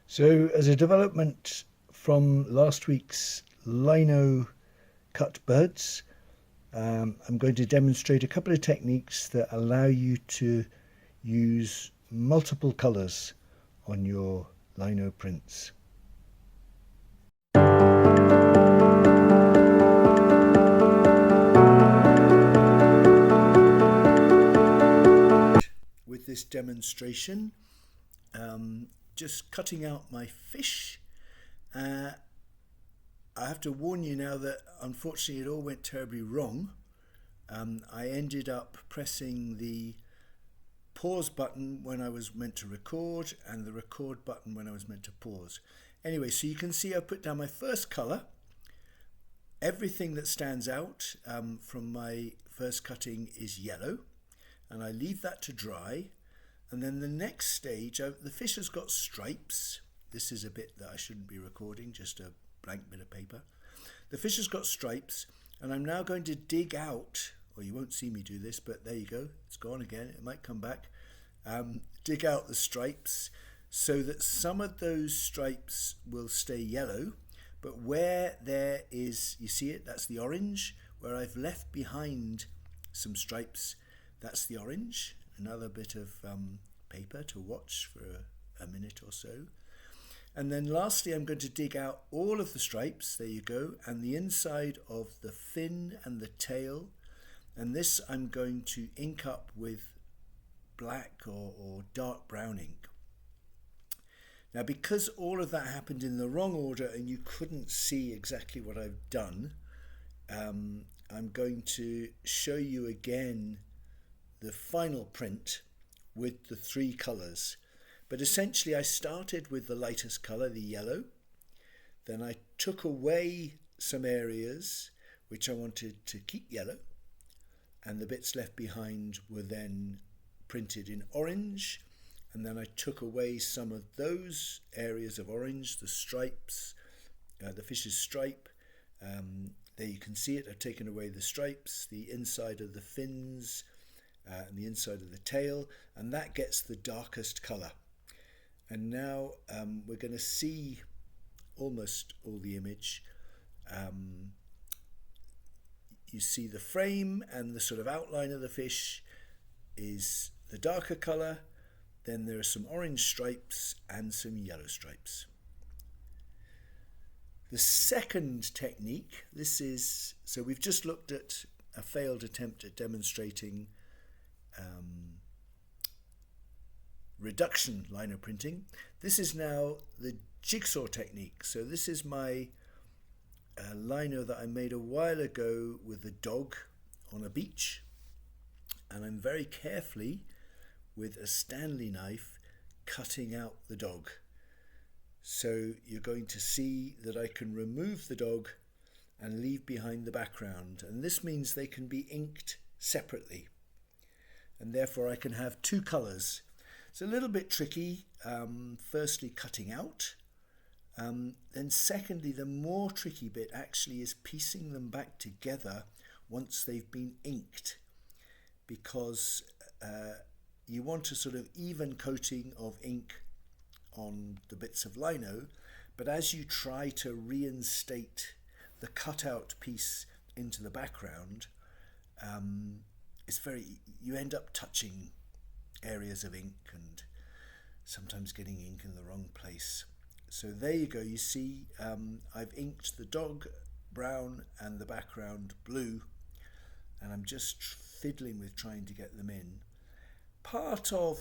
So, as a development from last week's Lino cut birds, I'm going to demonstrate a couple of techniques that allow you to use multiple colours on your Lino prints. With this demonstration, just cutting out my fish. I have to warn you now that unfortunately it all went terribly wrong. I ended up pressing the pause button when I was meant to record and the record button when I was meant to pause. Anyway, so you can see I put down my first colour. Everything that stands out from my first cutting is yellow, and I leave that to dry. And then the next stage, the fish has got stripes. This is a bit that I shouldn't be recording, just a blank bit of paper. The fish has got stripes, and I'm now going to dig out, or you won't see me do this, but there you go, it's gone again, it might come back. Dig out the stripes so that some of those stripes will stay yellow, but where there is, you see it, that's the orange. Where I've left behind some stripes, that's the orange. Another bit of paper to watch for a minute or so. And then lastly, I'm going to dig out all of the stripes, there you go, and the inside of the fin and the tail. And this I'm going to ink up with black or dark brown ink. Now, because all of that happened in the wrong order and you couldn't see exactly what I've done, I'm going to show you again the final print with the three colours. But essentially I started with the lightest colour, the yellow. Then I took away some areas which I wanted to keep yellow, and the bits left behind were then printed in orange. And then I took away some of those areas of orange, the stripes, the fish's stripe. There you can see it, I've taken away the stripes, the inside of the fins, and the inside of the tail, and that gets the darkest colour. And now we're going to see almost all the image. You see the frame, and the sort of outline of the fish is the darker colour. Then there are some orange stripes and some yellow stripes. The second technique, so we've just looked at a failed attempt at demonstrating reduction lino printing. This is now the jigsaw technique. So this is my lino that I made a while ago with a dog on a beach, and I'm very carefully with a Stanley knife cutting out the dog. So you're going to see that I can remove the dog and leave behind the background, and this means they can be inked separately, and therefore I can have two colours. It's a little bit tricky, firstly cutting out, then secondly the more tricky bit actually is piecing them back together once they've been inked, because you want a sort of even coating of ink on the bits of lino, but as you try to reinstate the cutout piece into the background, you end up touching areas of ink and sometimes getting ink in the wrong place. So there you go, you see I've inked the dog brown and the background blue, and I'm just fiddling with trying to get them in. Part of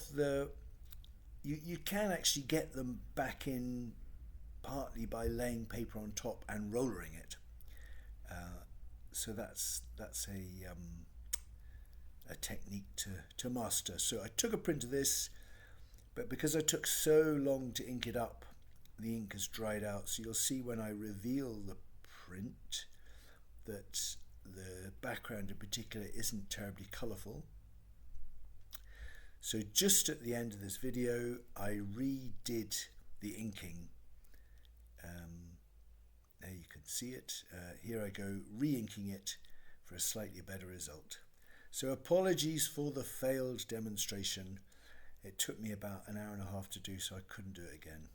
you can actually get them back in partly by laying paper on top and rollering it. So that's a technique to master. So I took a print of this, but because I took so long to ink it up, the ink has dried out. So you'll see when I reveal the print that the background in particular isn't terribly colourful. So just at the end of this video, I redid the inking. There you can see it. Here I go, re-inking it for a slightly better result. So apologies for the failed demonstration. It took me about an hour and a half to do, so I couldn't do it again.